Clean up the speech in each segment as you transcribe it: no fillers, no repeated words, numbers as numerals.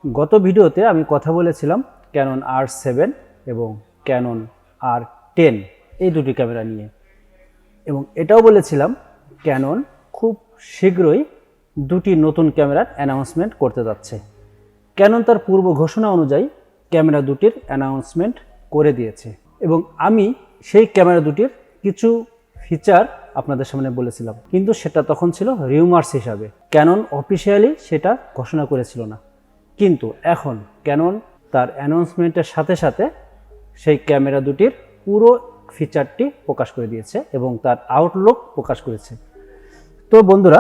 গত ভিডিওতে আমি কথা বলেছিলাম Canon R7 এবং Canon R10 এই দুটি ক্যামেরা নিয়ে, এবং এটাও বলেছিলাম Canon খুব শীঘ্রই দুটি নতুন ক্যামেরার অ্যানাউন্সমেন্ট করতে যাচ্ছে। Canon তার পূর্ব ঘোষণা অনুযায়ী ক্যামেরা দুটির অ্যানাউন্সমেন্ট করে দিয়েছে, এবং আমি সেই ক্যামেরা দুটির কিছু ফিচার আপনাদের সামনে বলেছিলাম, কিন্তু সেটা তখন ছিল রিউমার্স হিসাবে। Canon অফিসিয়ালি সেটা ঘোষণা করেছিল না, কিন্তু এখন Canon তার অ্যানাউন্সমেন্টের সাথে সাথে সেই ক্যামেরা দুটির পুরো ফিচারটি প্রকাশ করে দিয়েছে এবং তার আউটলুক প্রকাশ করেছে। তো বন্ধুরা,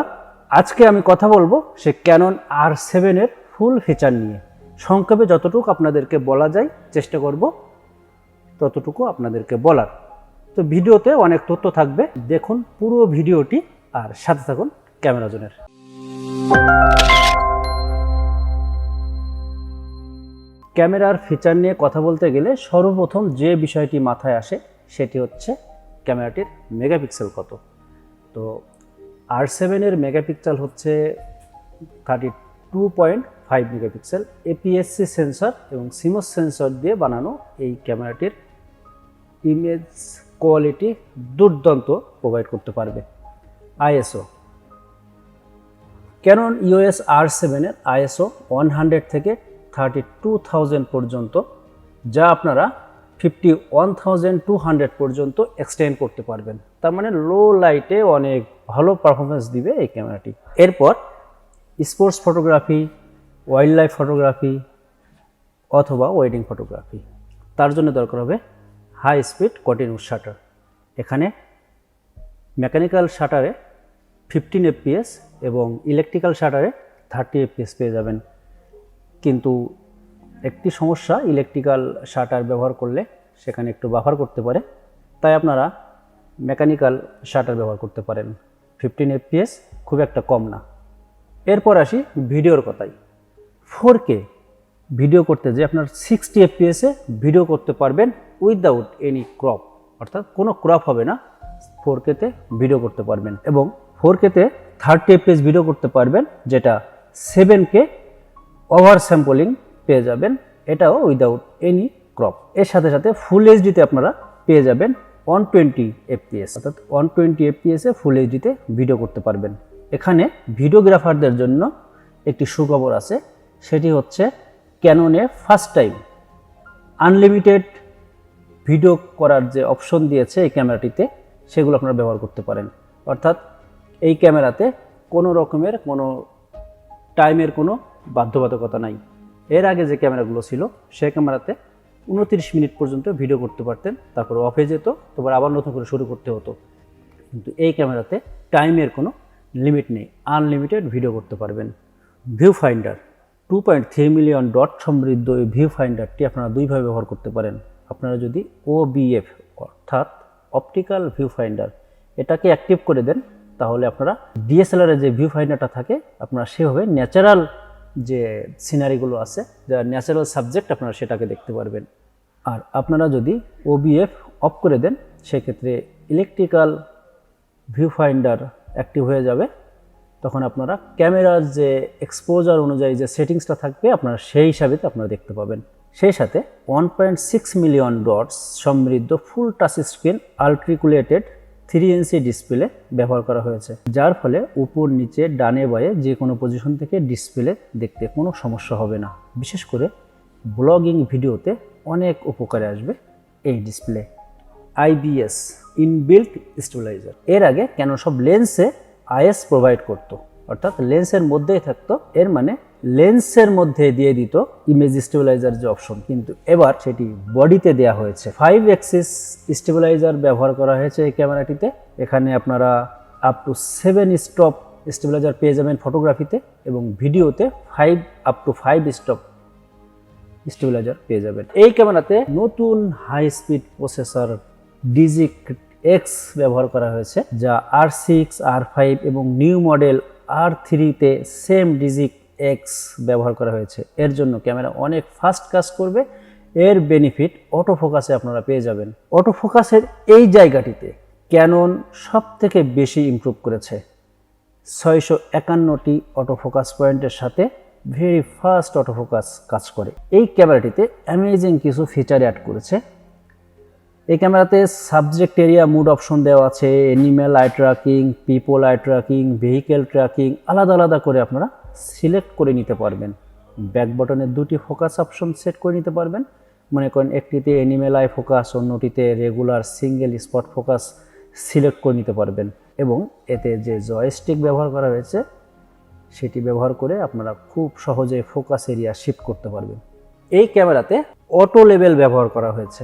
আজকে আমি কথা বলবো সেই Canon R7 এর ফুল ফিচার নিয়ে। সংক্ষেপে যতটুকু আপনাদেরকে বলা যায় চেষ্টা করব ততটুকু আপনাদেরকে বলার। তো ভিডিওতে অনেক তথ্য থাকবে, দেখুন পুরো ভিডিওটি আর সাথে থাকুন ক্যামেরা জোনের। ক্যামেরার ফিচার নিয়ে কথা বলতে গেলে সর্বপ্রথম যে বিষয়টি মাথায় আসে সেটি হচ্ছে ক্যামেরাটির মেগাপিক্সেল কত। তো R7 এর মেগাপিক্সেল হচ্ছে 32.5 মেগাপিক্সেল। APS সেন্সর এবং CMOS সেন্সর দিয়ে বানানো এই ক্যামেরাটির ইমেজ কোয়ালিটি দুর্দান্ত প্রোভাইড করতে পারবে। ISO Canon EOS R7 এর ISO 100 থেকে 32,000 পর্যন্ত, যা আপনারা 51,200 পর্যন্ত এক্সটেন্ড করতে পারবেন। তার মানে লো লাইটে অনেক ভালো পারফরমেন্স দিবে এই ক্যামেরাটি। এরপর sports photography, wild life photography অথবা ওয়েডিং ফটোগ্রাফি, তার জন্য দরকার হবে হাই স্পিড কন্টিনিউয়াস শাটার। এখানে মেকানিক্যাল শাটারে 15 FPS এবং ইলেকট্রিক্যাল শাটারে 30 FPS পেয়ে যাবেন। কিন্তু একটি সমস্যা, ইলেকট্রিক্যাল শাটার ব্যবহার করলে সেখানে একটু বাফার করতে পারে, তাই আপনারা মেকানিক্যাল শাটার ব্যবহার করতে পারেন। 15 FPS খুব একটা কম না। এরপর আসি ভিডিওর কথায়। 4K ভিডিও করতে যে আপনার 60 FPS এ ভিডিও করতে পারবেন উইদাউট এনি ক্রপ, অর্থাৎ কোনো ক্রপ হবে না। 4K তে ভিডিও করতে পারবেন এবং 4K তে 30 FPS ভিডিও করতে পারবেন, যেটা 7K ওভার স্যাম্পলিং পেয়ে যাবেন, এটাও উইদাউট এনি ক্রপ। এর সাথে সাথে ফুল এইচডিতে আপনারা পেয়ে যাবেন 120 FPS, অর্থাৎ 120 FPS এ ফুল এইচডিতে ভিডিও করতে পারবেন। এখানে ভিডিওগ্রাফারদের জন্য একটি সুখবর আছে, সেটি হচ্ছে ক্যাননে ফার্স্ট টাইম আনলিমিটেড ভিডিও করার যে অপশন দিয়েছে এই ক্যামেরাটিতে, সেগুলো আপনারা ব্যবহার করতে পারেন। অর্থাৎ এই ক্যামেরাতে কোনো রকমের কোনো টাইমের কোনো বাধ্যবাধকতা নাই। এর আগে যে ক্যামেরাগুলো ছিল সেই ক্যামেরাতে 29 মিনিট পর্যন্ত ভিডিও করতে পারতেন, তারপর অফ হয়ে যেত, তারপর আবার নতুন করে শুরু করতে হতো। কিন্তু এই ক্যামেরাতে টাইমের কোনো লিমিট নেই, আনলিমিটেড ভিডিও করতে পারবেন। ভিউ ফাইন্ডার 2.3 মিলিয়ন ডট সমৃদ্ধ এই ভিউ ফাইন্ডারটি আপনারা দুইভাবে ব্যবহার করতে পারেন। আপনারা যদি OBF অর্থাৎ অপটিক্যাল ভিউ ফাইন্ডার এটাকে অ্যাক্টিভ করে দেন, তাহলে আপনারা DSLR এর যে ভিউ ফাইন্ডারটা থাকে আপনারা সেভাবে ন্যাচারাল যে সিনারিগুলো আছে, যা ন্যাচারাল সাবজেক্ট, আপনারা সেটাকে দেখতে পারবেন। আর আপনারা যদি OBF অফ করে দেন, সেক্ষেত্রে ইলেকট্রিক্যাল ভিউ ফাইন্ডার অ্যাক্টিভ হয়ে যাবে। তখন আপনারা ক্যামেরার যে এক্সপোজার অনুযায়ী যে সেটিংসটা থাকবে আপনারা সেই হিসাবে আপনারা দেখতে পাবেন। সেই সাথে 1.6 মিলিয়ন ডটস সমৃদ্ধ ফুল touch screen articulated 3 inch display ব্যবহার করা হয়েছে, যার ফলে উপর নিচে ডানে বাঁয়ে যে কোনো পজিশন থেকে ডিসপ্লে দেখতে কোনো সমস্যা হবে না। বিশেষ করে ব্লগিং ভিডিওতে অনেক উপকারে আসবে এই ডিসপ্লে। IBS ইনবিল্ট স্টেবিলাইজার, এর আগে কেন সব লেন্সে IS প্রোভাইড করত, অর্থাৎ লেন্সের মধ্যেই থাকতো, এর মানে লেন্সের মধ্যে দিয়ে দিত ইমেজ স্টেবিলাইজার যে অপশন, কিন্তু এবার সেটি বডিতে দেওয়া হয়েছে। 5 অ্যাক্সিস স্টেবিলাইজার ব্যবহার করা হয়েছে এই ক্যামেরাটিতে। এখানে আপনারা আপ টু 7 স্টপ স্টেবিলাইজার পেয়ে যাবেন ফটোগ্রাফিতে, এবং ভিডিওতে 5 স্টপ স্টেবিলাইজার পেয়ে যাবেন। এই ক্যামেরাতে নতুন high speed processor DIGIC X ব্যবহার করা হয়েছে, যা R6, R5 এবং নিউ মডেল R3-তে সেম ডিজিক X ব্যবহার করা হয়েছে। এর জন্য ক্যামেরা অনেক ফাস্ট কাজ করবে। এর বেনিফিট অটো ফোকাসে আপনারা পেয়ে যাবেন। অটো ফোকাসের এই জায়গাটিতে Canon সব থেকে বেশি ইমপ্রুভ করেছে। 651টি অটো ফোকাস পয়েন্টের সাথে ভেরি ফাস্ট অটোফোকাস কাজ করে। এই ক্যামেরাটিতে অ্যামেজিং কিছু ফিচার অ্যাড করেছে। এই ক্যামেরাতে সাবজেক্ট এরিয়া মুড অপশন দেওয়া আছে, animal I tracking, people I tracking, vehicle tracking আলাদা আলাদা করে আপনারা সিলেক্ট করে নিতে পারবেন। ব্যাক বাটনে দুটি ফোকাস অপশন সেট করে নিতে পারবেন। মনে করেন একটিতে অ্যানিম্যাল আই ফোকাস, অন্যটিতে regular single spot focus select করে নিতে পারবেন। এবং এতে যে জয়স্টিক ব্যবহার করা হয়েছে সেটি ব্যবহার করে আপনারা খুব সহজে ফোকাস এরিয়া শিফট করতে পারবেন। এই ক্যামেরাতে অটো লেভেল ব্যবহার করা হয়েছে।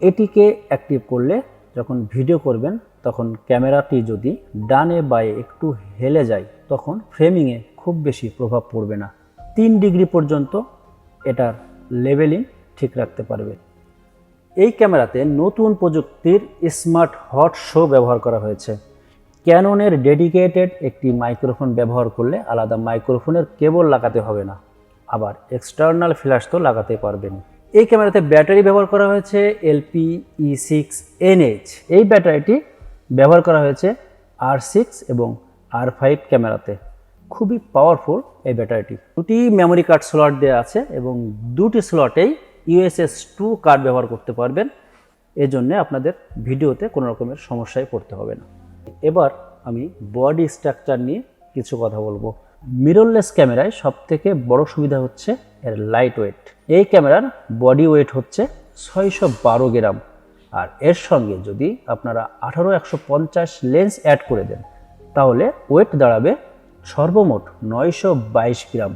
এটিকে অ্যাক্টিভ করলে যখন ভিডিও করবেন তখন ক্যামেরাটি যদি ডানে বায়ে একটু হেলে যায় তখন ফ্রেমিংয়ে খুব বেশি প্রভাব পড়বে না। 3 ডিগ্রি পর্যন্ত এটার লেভেলিং ঠিক রাখতে পারবে। এই ক্যামেরাতে নতুন প্রযুক্তির স্মার্ট হট শো ব্যবহার করা হয়েছে। ক্যাননের ডেডিকেটেড একটি মাইক্রোফোন ব্যবহার করলে আলাদা মাইক্রোফোনের কেবল লাগাতে হবে না, আবার এক্সটার্নাল ফ্ল্যাশ তো লাগাতে পারবেন। এই ক্যামেরাতে ব্যাটারি ব্যবহার করা হয়েছে LP-E6NH। এই ব্যাটারিটি ব্যবহার করা হয়েছে R6 এবং R5 ক্যামেরাতে। খুবই পাওয়ারফুল এই ব্যাটারিটি। দুটি মেমোরি কার্ড স্লট দেওয়া আছে এবং দুটি স্লটেই USS2 কার্ড ব্যবহার করতে পারবেন। এজন্য আপনাদের ভিডিওতে কোনো রকমের সমস্যায় পড়তে হবে না। এবার আমি বডি স্ট্রাকচার নিয়ে কিছু কথা বলবো। মিররলেস ক্যামেরায় সবথেকে বড় সুবিধা হচ্ছে এর লাইট ওয়েট। এই ক্যামেরার বডি ওয়েট হচ্ছে 612 গ্রাম, আর এর সঙ্গে যদি আপনারা 18-150 লেন্স অ্যাড করে দেন তাহলে ওয়েট দাঁড়াবে সর্বমোট 922 গ্রাম।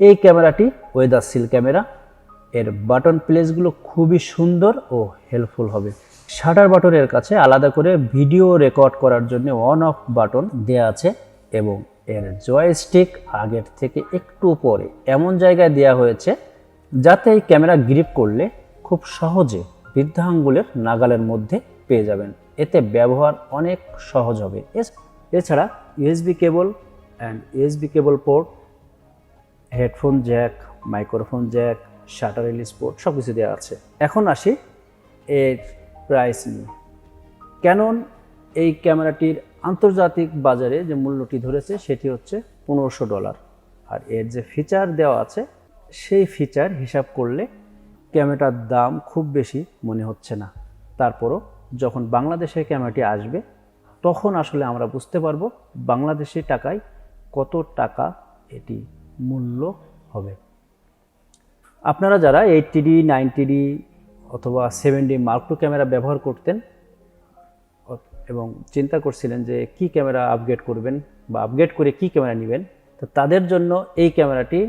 এই ক্যামেরাটি ওয়েদারশীল ক্যামেরা। এর বাটন প্লেসগুলো খুবই সুন্দর ও হেল্পফুল হবে। শাটার বাটনের কাছে আলাদা করে ভিডিও রেকর্ড করার জন্য অন অফ বাটন দেওয়া আছে এবং এর জয়স্টিক আগের থেকে একটু পরে এমন জায়গায় দেওয়া হয়েছে যাতে এই ক্যামেরা গ্রিপ করলে খুব সহজে বৃদ্ধাঙ্গুলের নাগালের মধ্যে পেয়ে যাবেন। এতে ব্যবহার অনেক সহজ হবে। এছাড়া USB cable and USB cable port, headphone Jack, microphone Jack, shutter release port সব কিছু দেওয়া আছে। এখন আসি এর প্রাইস নিয়ে। ক্যানন এই ক্যামেরাটির আন্তর্জাতিক বাজারে যে মূল্যটি ধরেছে সেটি হচ্ছে $1500, আর এর যে ফিচার দেওয়া আছে সেই ফিচার হিসাব করলে ক্যামেরাটার দাম খুব বেশি মনে হচ্ছে না। তারপরও যখন বাংলাদেশে ক্যামেরাটি আসবে তখন আসলে আমরা বুঝতে পারবো বাংলাদেশি টাকায় কত টাকা এটি মূল্য হবে। আপনারা যারা 80D, 90D অথবা 7D Mark II ক্যামেরা ব্যবহার করতেন এবং চিন্তা করছিলেন যে কি ক্যামেরা আপগ্রেড করবেন বা আপগ্রেড করে কি ক্যামেরা নেবেন, তো তাদের জন্য এই ক্যামেরাটি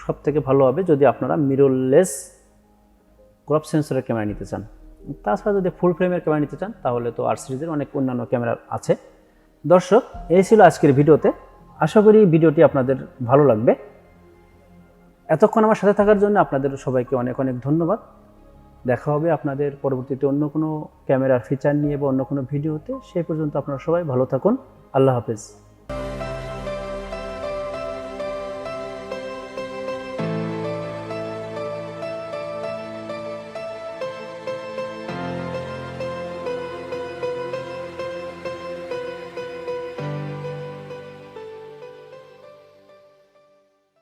সবথেকে ভালো হবে যদি আপনারা মিররলেস ক্রপ সেন্সরের ক্যামেরা নিতে চান। তাছাড়া যদি ফুল ফ্রেমের ক্যামেরা নিতে চান তাহলে তো R সিরিজের অনেক অন্যান্য ক্যামেরা আছে। দর্শক, এই ছিল আজকের ভিডিওতে। আশা করি ভিডিওটি আপনাদের ভালো লাগবে। এতক্ষণ আমার সাথে থাকার জন্য আপনাদের সবাইকে অনেক অনেক ধন্যবাদ। দেখা হবে আপনাদের পরবর্তীতে অন্য কোনো ক্যামেরার ফিচার নিয়ে বা অন্য কোনো ভিডিওতে। সেই পর্যন্ত আপনারা সবাই ভালো থাকুন। আল্লাহ হাফেজ।